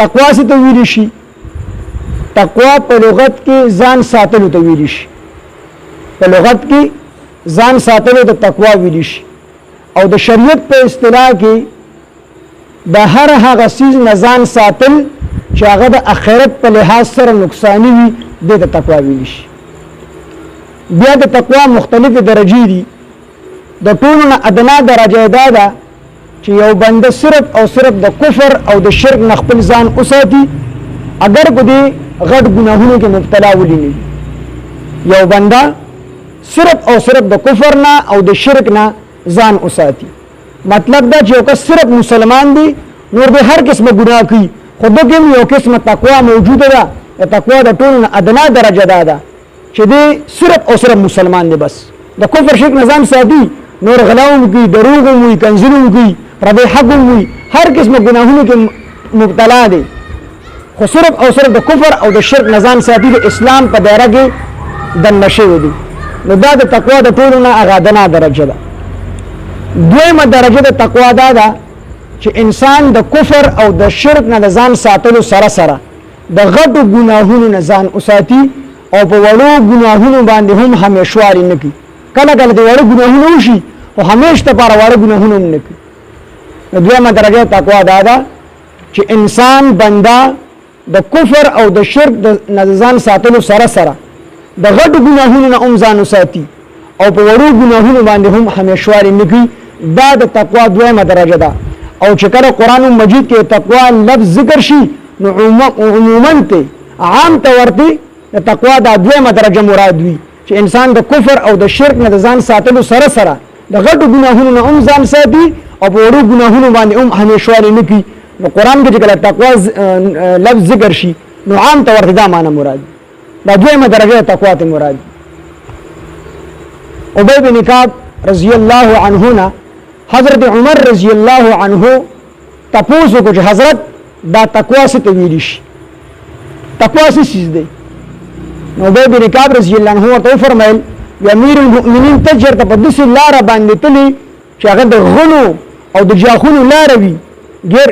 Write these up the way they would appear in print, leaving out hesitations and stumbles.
تقوا څه ته ویل شي تقوا په لغت کې ځان ساتلو ته ویل شي په لغت کې ځان ساتلو ته تقوا ویل شي او د شریعت په اصطلاح کې د هر هغه سیز نه ځان ساتل چې هغه د آخرت په لحاظ سره نقصانی وي د تقوا ویل شي بیا د تقوا مختلفې درجې دي د ټولو نه ادنا درجه دا ده چې یو بنده صرف او صرف د کفر او د شرک نه خپل ځان وساتي اگر په دې غټ ګناهونو کې مبتلا ولینی یو بنده صرف او صرف د کفر نه او د شرک نه ځان وساتي مطلب دا چې یو کس صرف مسلمان دی نور به هر قسمه ګناه کوي خو دغه یو قسمه تقوا موجوده ده تقوا د ټولو نه ادنا درجه ده چې دی صرف او صرف مسلمان دی بس د کفر شرک نظام ساتي نور غلاوم کوي دروغ وي کنزلوم کوي ربي حق وي هر قسمه ګناهونو کې مبتلا دي خو صرف او صرف د کفر او د شرک نظام ساتي د اسلام په دایره کې د نشو دي نو دا د تقوا د ټولو نه اغادنا درجه ده دویمه درجه د تقوا ده چې انسان د کفر او د شرک نه ځان ساتلو سره سره د غټو ګناهونو نه ځان وساتي او په وړو ګناهونو باندې هم همیشواري نه کوي کله کله د وړو ګناهونو وشي او همیشه لپاره وړو ګناهونو نه کوي دویمه درجه تقوا ده چې انسان بنده د کفر او د شرک نه ځان ساتلو سره سره د غټو ګناهونو نه هم ځان وساتي او په وړو ګناهونو باندې هم همیشواري نه کوي دا د تقوا دویمه درجه ده او چې کله قران مجید کې تقوا لفظ ذکر شي نو عموما ته عام تورته د تقوا د دویمه درجه مراد وي چې انسان د کفر او د شرک نه ځان ساتلو سره سره د غټو ګناهونو نه هم ځان ساتي او په وړو ګناهونو باندې هم همیشواري نه کوي نو قران کې چې کله تقوا لفظ ذکر شي نو عام تورته دا معنی مراد دا دویمه درجه تقوا ته مراد ابي بن كعب رضی الله عنه نه حضرت عمر رضی الله عنه تاسو کو چې حضرت دا تقوا څه ته ویل شي تقوا څه شي دی نو ابي بن كعب رضی الله عنه ورته فرمایل امیر المؤمنین تجر ته په دې لار باندې تلی چې هغه د غلو او د جاخونو لار وي غیر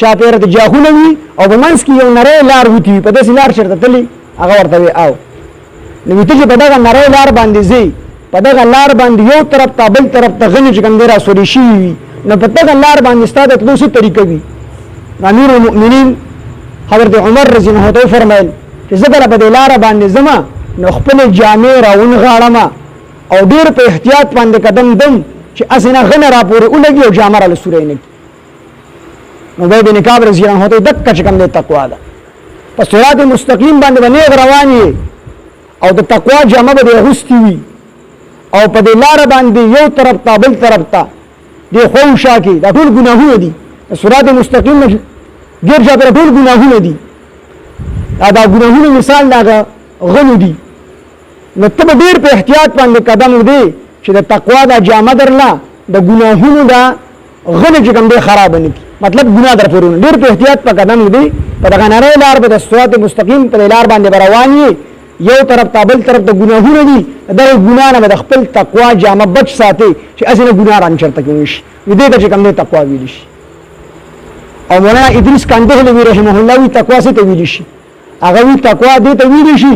چاپیره د جاخونو وي او په منځ کې یو نری لار وتی په دې لار چرته تلی هغه ورته او نو ته چې په دغه نری لار باندې زی په دغه لار باندې یو طرف ته بل طرف ته غنی چې کوم ډیر اسوري شي نو په دغه لار باندې ستاسو ته څه طریقه وي امیر المؤمنین حضرت عمر رضی الله عنه فرمایل چې زګر په دې لار باندې زما نو خپل جامع راون غاړم او ډیر په احتیاط باندې قدم دم چې اسنه غن را پورې ولګي او جامع را لسورې نه نو به بن کعب رضی الله عنه دک چې کوم دې تقوا ده په صراط مستقیم باندې باندې رواني او د تقوا جامع به غوستي وي او په دې لار باندې یو طرف ته بل طرف ته دی خوشا کې دا ټول ګناهونه دي صراط مستقیم غیر جابر ټول ګناهونه دي دا ګناهونه مثال دا غلو دي نو ته ډیر په احتیاط باندې قدم وډي چې د تقوا د جامه درلا د ګناهونو دا غلو چې کوم دي خراب نه کی مطلب ګناه در پرونه ډیر په احتیاط په قدم وډي په دغه نری لار په صراط مستقیم په لار باندې رواني یو طرف ته بل طرف ته ګناهونه دي دا ګناه نه د خپل تقوا جامه بچ ساتي چې اسنه ګناه ران چرته کوي شي دې ته چې کوم دي تقوا ویل شي او مولانا ادریس کاندهلوی رحمه الله وی تقوا څه ته ویل شي هغه وی تقوا دې ته ویل شي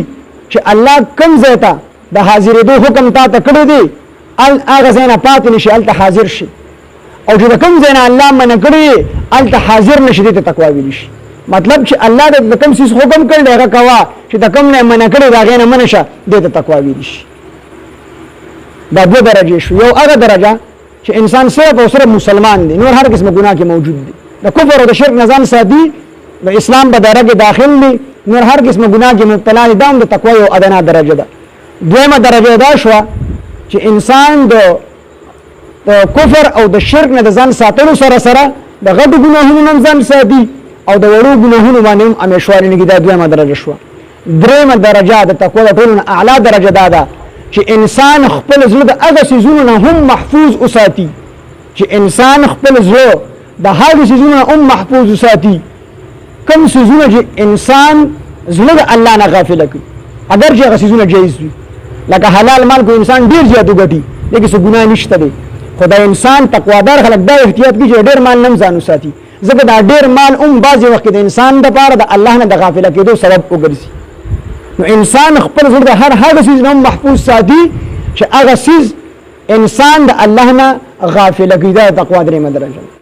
چې الله کم زیتا د حاضر دو حکم تا تکړه دی هغه زینا پات نشي ال حاضر شي او چې کم زینا الله من کړی ال حاضر نشي دې تقوا ویل شي مطلب چې الله د کم څه حکم کړی هغه کوا چې د کم نه من کړی راغې نه منشه دې تقوا ویل شي دا دوه درجه شو یو هغه درجه چې انسان صرف او صرف مسلمان دی نور هر قسم ګناه کې موجود دی د کفر او د شرک نظام سادي د اسلام په دایره کې داخل دي نور هر قسم ګناه کې مبتلا دي د تقوا او ادنا درجه ده دویمه درجه دا شو چې انسان د کفر او د شرک نه ځان ساتلو سره سره د غټو ګناهونو نه ځان ساتي او د وړو ګناهونو باندې هم همیشواري نه کیدا دویمه درجه شو دریمه درجه د تقوا ټولنه اعلی درجه ده چې انسان خپل زړه د هغه سيزونو نه هم محفوظ وساتي چې انسان خپل زړه د هغه سيزونو هم محفوظ وساتي کوم سيزونه چې انسان زړه الله نه غافل کوي اگر چې هغه سيزونه جایز وي لکه حلال مال کو انسان ډیر زیات وګټي لیکن څه ګناه نشته دی خدای انسان تقوادار خلک دا احتیاط کوي چې ډیر مال نه ځانو ساتي ځکه دا ډېر مال بعضې وخت د انسان دپاره د الله نه د غافله کېدو سبب وګرځي. نو انسان خپل زړه د هر هغه څیز نه محفوظ ساتي چې هغه څیز انسان د الله نه غافله کوي. دا د تقوا درېیمه درجه.